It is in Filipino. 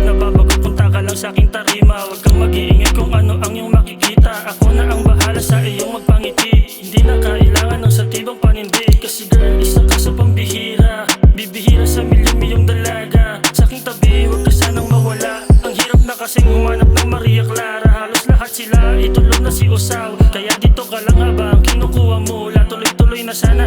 nababago, punta ka lang sa aking tarima. Huwag kang mag-iingay kung ano ang iyong makikita. Ako na ang bahala sa iyong magpangiti. Hindi na kailangan ng satibang panindig, kasi girl, isa ka sa pambihira. Bibihira sa milyong dalaga. Sa aking tabi, huwag ka sanang mawala. Ang hirap na kasing humanap ng Maria Clara. Halos lahat sila itulog na si Usaw, kaya dito ka lang habang kinukuha mo. Tuloy-tuloy na sana